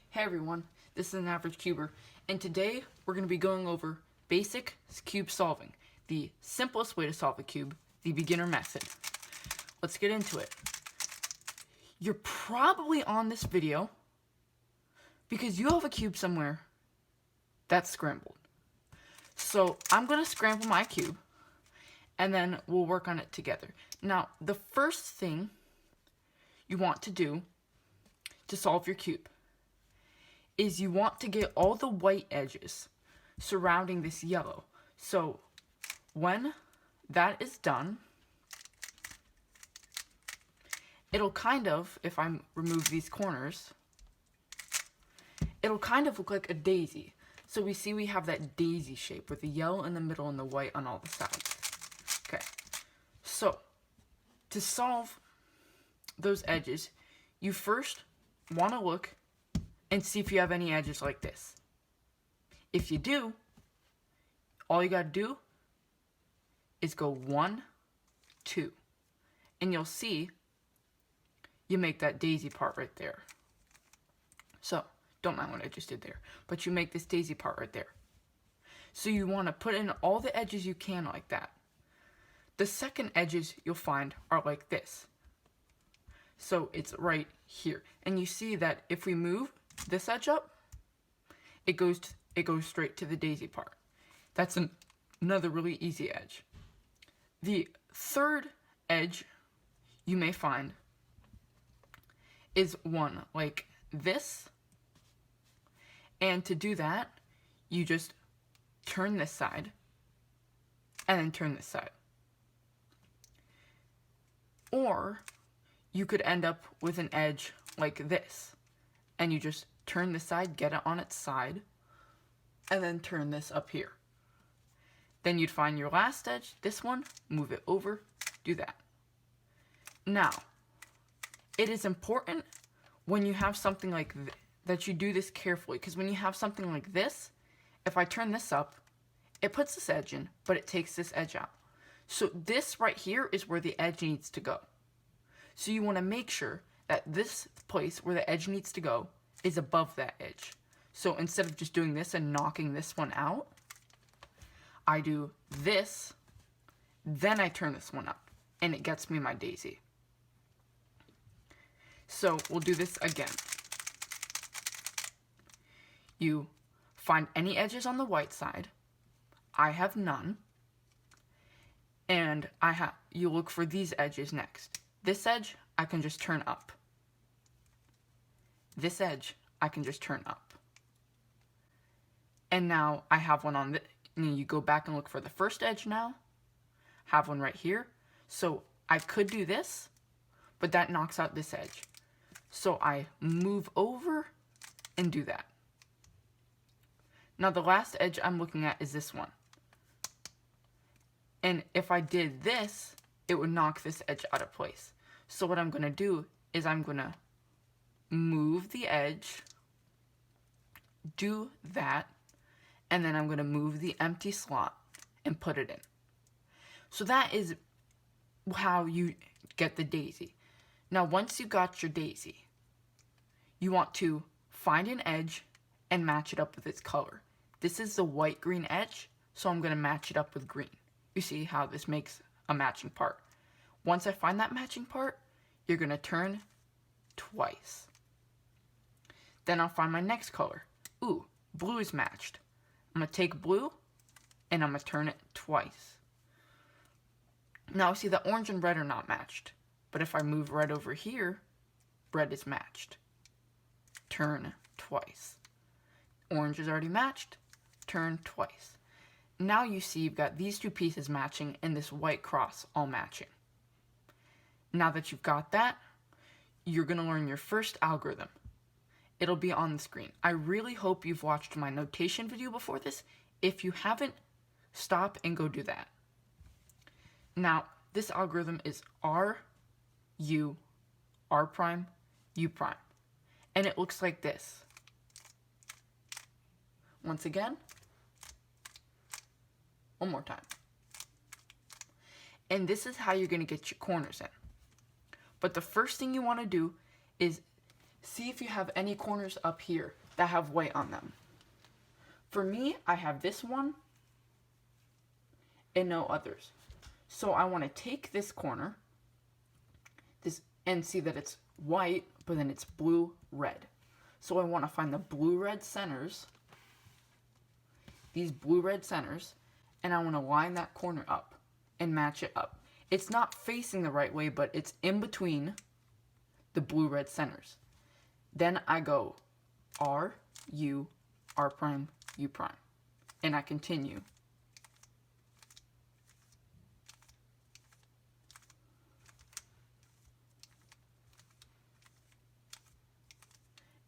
Hey everyone, this is an average cuber, and today we're going to be going over basic cube solving, the simplest way to solve a cube, the beginner method. Let's get into it. You're probably on this video because you have a cube somewhere that's scrambled. So I'm going to scramble my cube, and then we'll work on it together. Now, the first thing you want to do to solve your cube is you want to get all the white edges surrounding this yellow. So when that is done, it'll kind of, if I remove these corners, it'll kind of look like a daisy. So we see we have that daisy shape with the yellow in the middle and the white on all the sides. Okay, so to solve those edges, you first want to look and see if you have any edges like this. If you do, all you gotta do is go 1, 2, and you'll see you make that daisy part right there. So, don't mind what I just did there, but you make this daisy part right there. So you want to put in all the edges you can like that. The second edges you'll find are like this. So it's right here. And you see that if we move this edge up, it goes straight to the daisy part. That's another really easy edge. The third edge you may find is one like this. And to do that, you just turn this side and then turn this side. Or you could end up with an edge like this. And you just turn this side, get it on its side, and then turn this up here. Then you'd find your last edge, this one, move it over, do that. Now, it is important when you have something like this, that you do this carefully, because when you have something like this, if I turn this up, it puts this edge in, but it takes this edge out. So this right here is where the edge needs to go. So you want to make sure that this place where the edge needs to go is above that edge. So instead of just doing this and knocking this one out, I do this, then I turn this one up, and it gets me my daisy. So we'll do this again. You find any edges on the white side. I have none. And you look for these edges next. This edge, I can just turn up. This edge, I can just turn up. And now I have one on you go back and look for the first edge now. Have one right here. So I could do this, but that knocks out this edge. So I move over and do that. Now the last edge I'm looking at is this one. And if I did this, it would knock this edge out of place. So what I'm going to do is I'm going to move the edge, do that, and then I'm going to move the empty slot and put it in. So that is how you get the daisy. Now once you got your daisy, you want to find an edge and match it up with its color. This is the white-green edge, so I'm going to match it up with green. You see how this makes a matching part. Once I find that matching part, you're going to turn twice. Then I'll find my next color. Ooh, blue is matched. I'm going to take blue, and I'm going to turn it twice. Now see that orange and red are not matched. But if I move red over here, red is matched. Turn twice. Orange is already matched. Turn twice. Now you see you've got these two pieces matching and this white cross all matching. Now that you've got that, you're going to learn your first algorithm. It'll be on the screen. I really hope you've watched my notation video before this. If you haven't, stop and go do that. Now, this algorithm is R, U, R prime, U prime. And it looks like this. Once again, one more time. And this is how you're going to get your corners in. But the first thing you want to do is see if you have any corners up here that have white on them. For me, I have this one and no others. So I want to take this corner, and see that it's white, but then it's blue, red. So I want to find the blue-red centers, these blue-red centers, and I want to line that corner up and match it up. It's not facing the right way, but it's in between the blue-red centers. Then I go R, U, R prime, U prime, and I continue.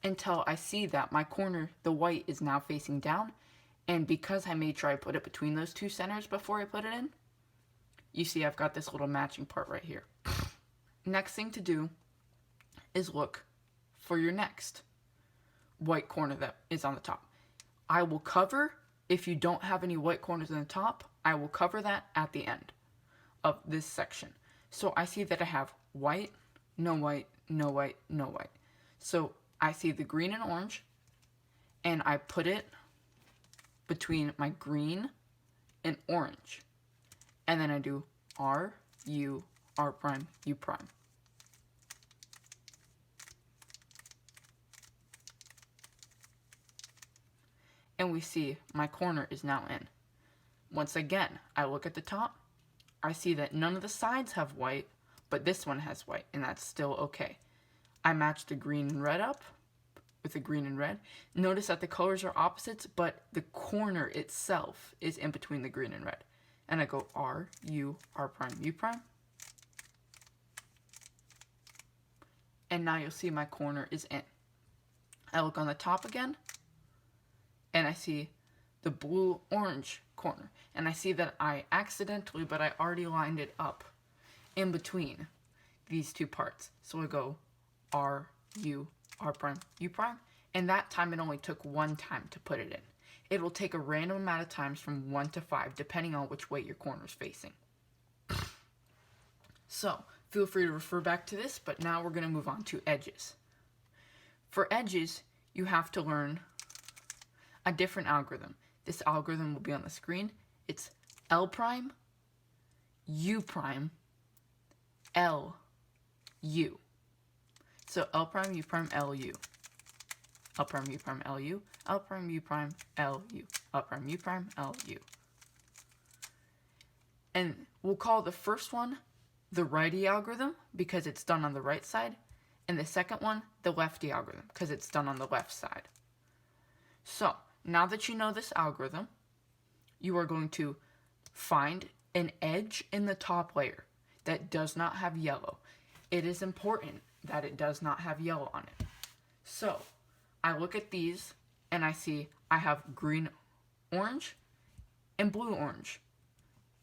Until I see that my corner, the white, is now facing down, and because I made sure I put it between those two centers before I put it in, you see I've got this little matching part right here. Next thing to do is look for your next white corner that is on the top. I will cover, if you don't have any white corners on the top, I will cover that at the end of this section. So I see that I have white, no white, no white, no white. So I see the green and orange, and I put it between my green and orange. And then I do R, U, R prime, U prime. And we see my corner is now in. Once again, I look at the top. I see that none of the sides have white, but this one has white, and that's still okay. I match the green and red up with the green and red. Notice that the colors are opposites, but the corner itself is in between the green and red. And I go R, U, R prime, U prime. And now you'll see my corner is in. I look on the top again, and I see the blue-orange corner. And I see that I accidentally, but I already lined it up in between these two parts. So I go R, U, R prime, U prime. And that time it only took one time to put it in. It will take a random amount of times from 1 to 5, depending on which way your corner is facing. So, feel free to refer back to this, but now we're going to move on to edges. For edges, you have to learn a different algorithm. This algorithm will be on the screen. It's L prime, U prime, L, U. So L prime, U prime, L, U. L prime, U prime, L, U. L prime, U prime, L, U. L prime, U prime, L, U. And we'll call the first one the righty algorithm because it's done on the right side, and the second one the lefty algorithm because it's done on the left side. So, now that you know this algorithm, you are going to find an edge in the top layer that does not have yellow. It is important that it does not have yellow on it. So, I look at these and I see I have green orange and blue orange.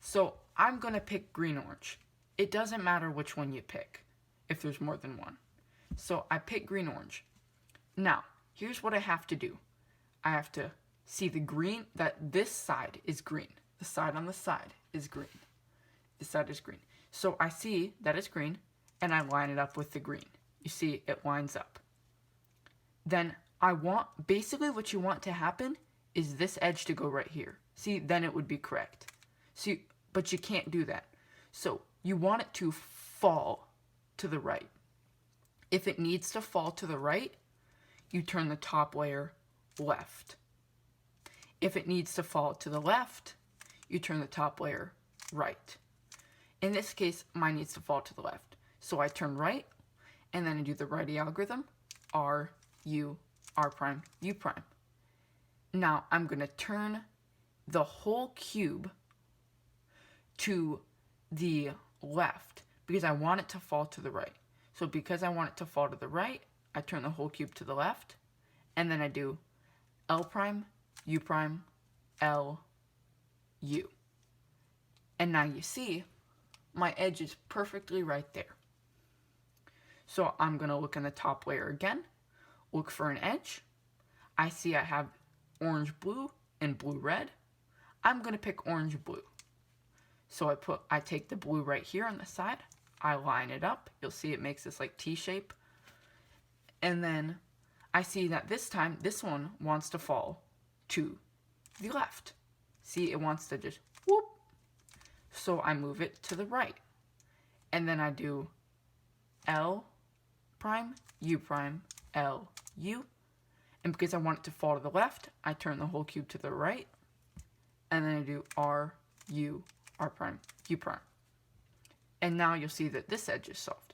So, I'm going to pick green orange. It doesn't matter which one you pick if there's more than one. So, I pick green orange. Now, here's what I have to do. I have to see the green, that this side is green. The side on the side is green. This side is green. So I see that it's green, and I line it up with the green. You see, it lines up. Then basically what you want to happen is this edge to go right here. See, then it would be correct. See, but you can't do that. So you want it to fall to the right. If it needs to fall to the right, you turn the top layer left. If it needs to fall to the left, you turn the top layer right. In this case, mine needs to fall to the left. So I turn right, and then I do the righty algorithm, R, U, R prime, U prime. Now I'm going to turn the whole cube to the left because I want it to fall to the right. So because I want it to fall to the right, I turn the whole cube to the left, and then I do L prime, U prime, L, U. And now you see, my edge is perfectly right there. So I'm going to look in the top layer again, look for an edge. I see I have orange blue and blue red. I'm going to pick orange blue. So I take the blue right here on the side, I line it up. You'll see it makes this like T shape. And then I see that this time, this one wants to fall to the left. See, it wants to just whoop. So I move it to the right. And then I do L prime, U prime, L, U. And because I want it to fall to the left, I turn the whole cube to the right. And then I do R, U, R prime, U prime. And now you'll see that this edge is solved.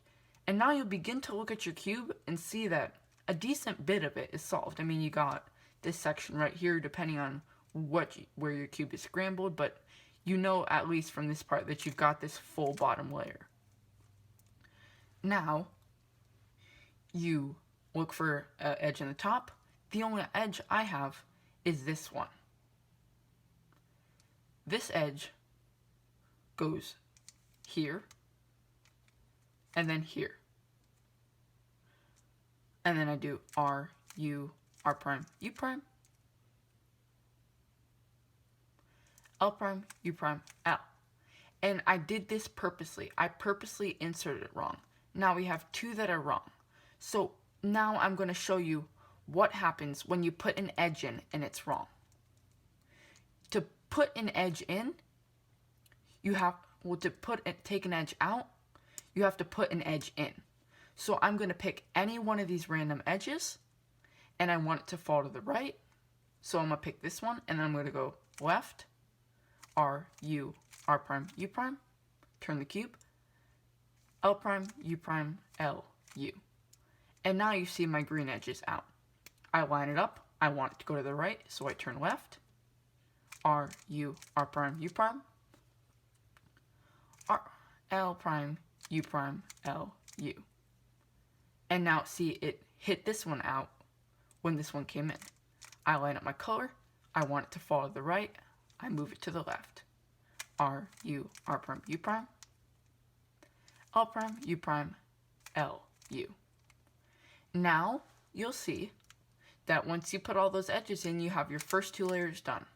And now you'll begin to look at your cube and see that a decent bit of it is solved. I mean, you got this section right here, depending on where your cube is scrambled, but you know at least from this part that you've got this full bottom layer. Now, you look for an edge in the top. The only edge I have is this one. This edge goes here, and then here. And then I do R, U, R prime, U prime, L prime, U prime, L. And I did this purposely. I purposely inserted it wrong. Now we have two that are wrong. So now I'm going to show you what happens when you put an edge in and it's wrong. To put an edge in, you have, well, to take an edge out, you have to put an edge in. So I'm going to pick any one of these random edges, and I want it to fall to the right. So I'm going to pick this one, and then I'm going to go left, R, U, R prime, U prime, turn the cube, L prime, U prime, L, U. And now you see my green edge is out. I line it up. I want it to go to the right, so I turn left, R, U, R prime, U prime, R, L prime, U prime, L, U. And now see, it hit this one out when this one came in. I line up my color. I want it to fall to the right. I move it to the left. R, U, R prime, U prime, L prime, U prime, L, U. Now, you'll see that once you put all those edges in, you have your first two layers done.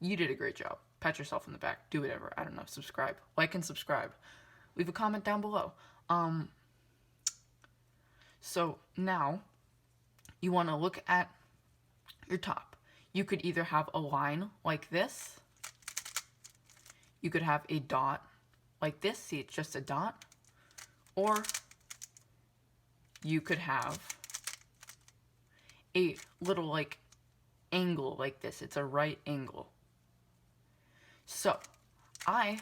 You did a great job. Pat yourself in the back. Do whatever. I don't know. Subscribe. Like and subscribe. Leave a comment down below. So now, you want to look at your top. You could either have a line like this. You could have a dot like this. See, it's just a dot. Or you could have a little like angle like this. It's a right angle. So I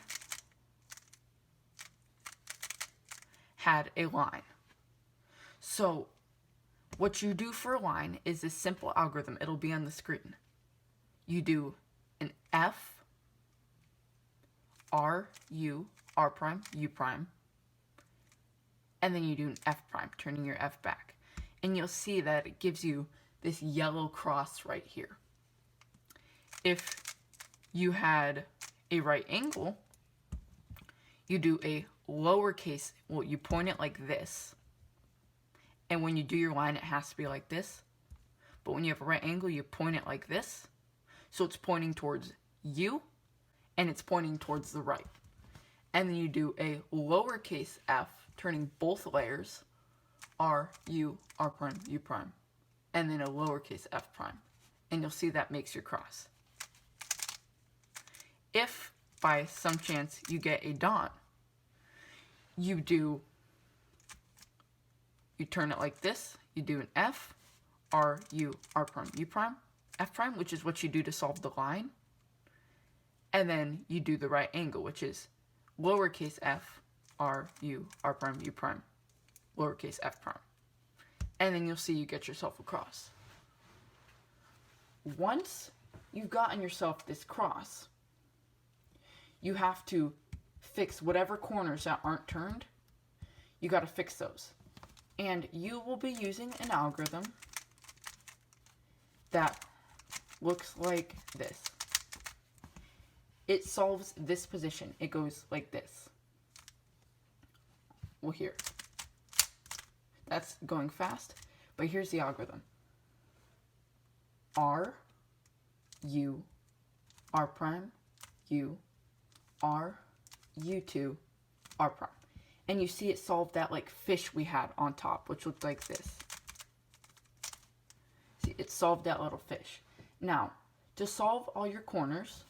had a line. So what you do for a line is this simple algorithm. It'll be on the screen. You do an F, R, U, R prime, U prime, and then you do an F prime, turning your F back. And you'll see that it gives you this yellow cross right here. If you had a right angle, you do a lowercase, well, you point it like this. And when you do your line, it has to be like this. But when you have a right angle, you point it like this. So it's pointing towards you, and it's pointing towards the right. And then you do a lowercase f, turning both layers, R, U, R prime, U prime, and then a lowercase f prime. And you'll see that makes your cross. If, by some chance, you get a dot, you turn it like this. You do an F, R, U, R prime, U prime, F prime, which is what you do to solve the line. And then you do the right angle, which is lowercase f, R, U, R prime, U prime, lowercase f prime. And then you'll see you get yourself a cross. Once you've gotten yourself this cross, you have to fix whatever corners that aren't turned. You got to fix those. And you will be using an algorithm that looks like this. It solves this position. It goes like this. Well, here. That's going fast, but here's the algorithm. R, U, R prime, U, R, U2, R prime. And you see it solved that like fish we had on top, which looked like this. see it solved that little fish. Now, to solve all your corners,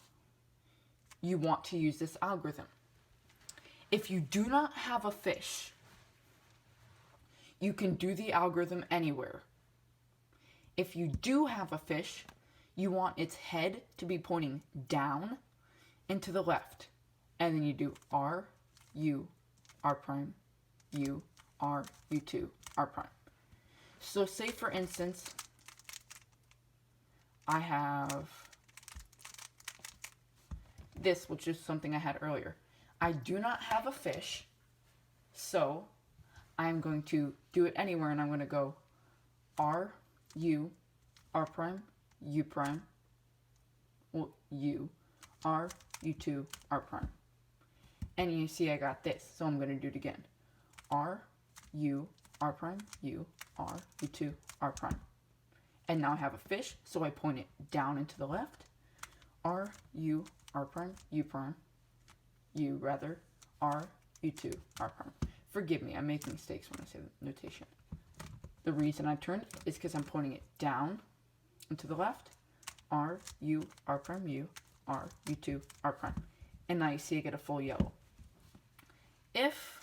you want to use this algorithm. If you do not have a fish, you can do the algorithm anywhere. If you do have a fish, you want its head to be pointing down and to the left. And then you do R, U, R prime, U, R, U2, R prime. So say for instance, I have this, which is something I had earlier. I do not have a fish, so I'm going to do it anywhere, and I'm going to go R, U, R prime, U prime, well, U, R, U2, R prime. And you see I got this, so I'm going to do it again. R, U, R prime, U, R, U2, R prime. And now I have a fish, so I point it down and to the left. R, U, R prime, U prime, U rather, R, U2, R prime. Forgive me, I'm making mistakes when I say the notation. The reason I turn it is because I'm pointing it down and to the left. R, U, R prime, U, R, U2, R prime. And now you see I get a full yellow. If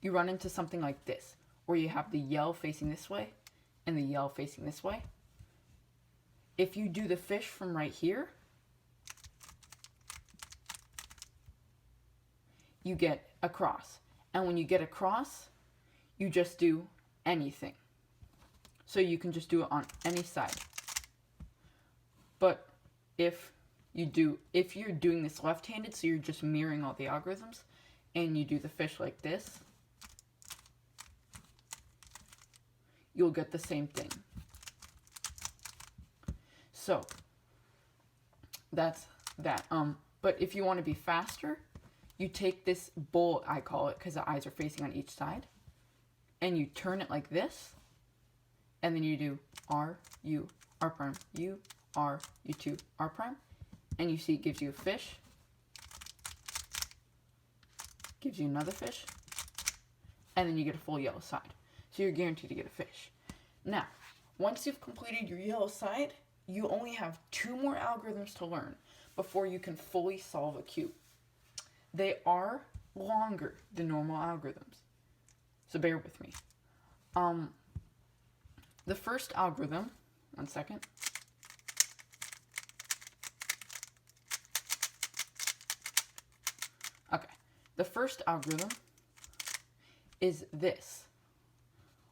you run into something like this, where you have the yellow facing this way and the yellow facing this way, if you do the fish from right here, you get a cross. And when you get a cross, you just do anything. So you can just do it on any side. But if you're doing this left-handed, so you're just mirroring all the algorithms, and you do the fish like this, you'll get the same thing. So that's that. But if you want to be faster, you take this bowl, I call it, because the eyes are facing on each side, and you turn it like this, and then you do R, U, R prime, U, R, U2, R prime, and you see it gives you a fish, gives you another fish, and then you get a full yellow side. So you're guaranteed to get a fish. Now, once you've completed your yellow side, you only have 2 more algorithms to learn before you can fully solve a cube. They are longer than normal algorithms, so bear with me. The first algorithm, one second. Okay, the first algorithm is this.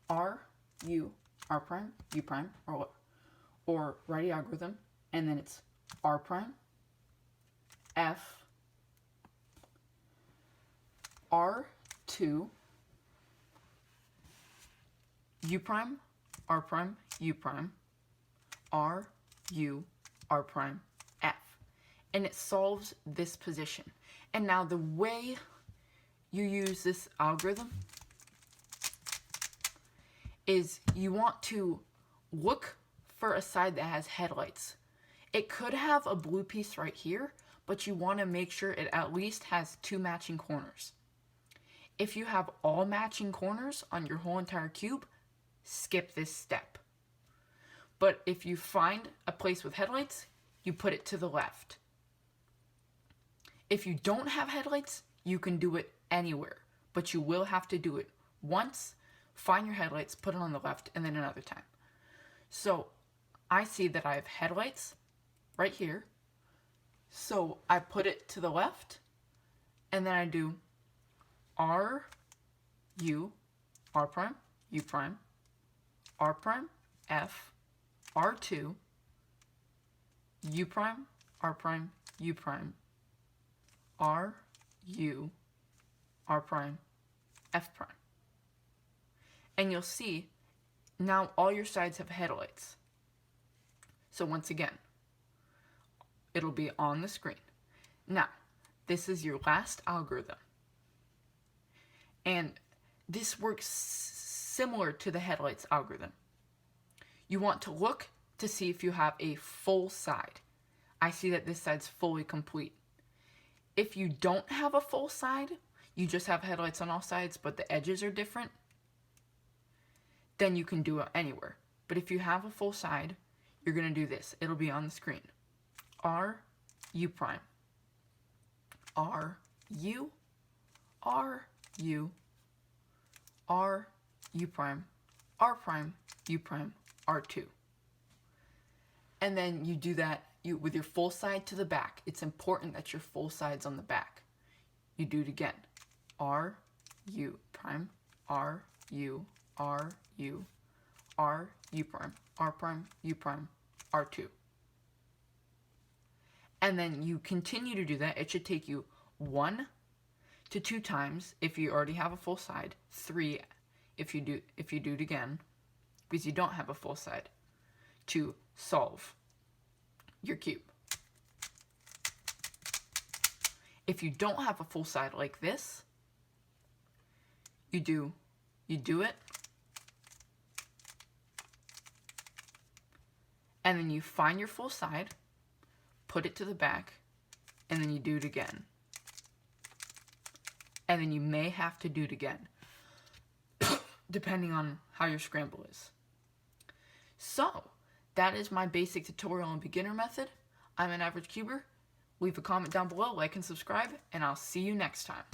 R, U, R prime, U prime, or righty algorithm, and then it's R prime, F, R2, U prime, R prime, U prime, R, U, R prime, F. And it solves this position. And now the way you use this algorithm is you want to look for a side that has headlights. It could have a blue piece right here, but you want to make sure it at least has 2 matching corners. If you have all matching corners on your whole entire cube, skip this step. But if you find a place with headlights, you put it to the left. If you don't have headlights, you can do it anywhere, but you will have to do it once, find your headlights, put it on the left, and then another time. So I see that I have headlights right here, so I put it to the left, and then I do R, U, R prime, U prime, R prime, F, R2, U prime, R prime, U prime, R, U, R prime, F prime. And you'll see now all your sides have headlights. So once again, it'll be on the screen. Now, this is your last algorithm. And this works similar to the headlights algorithm. You want to look to see if you have a full side. I see that this side's fully complete. If you don't have a full side, you just have headlights on all sides, but the edges are different, then you can do it anywhere. But if you have a full side, you're going to do this. It'll be on the screen. R, U prime. R, U, R, U, R, U prime, R prime, U prime, R2. And then you do that with your full side to the back. It's important that your full side's on the back. You do it again. R, U prime, R, U, R, U, R, U prime, R prime, U prime, R2. And then you continue to do that. It should take you 1 to 2 times if you already have a full side, 3 if you do it again, because you don't have a full side, to solve your cube. If you don't have a full side like this, you do it, and then you find your full side, put it to the back, and then you do it again. And then you may have to do it again, depending on how your scramble is. So, that is my basic tutorial on beginner method. I'm an average cuber. Leave a comment down below, like and subscribe, and I'll see you next time.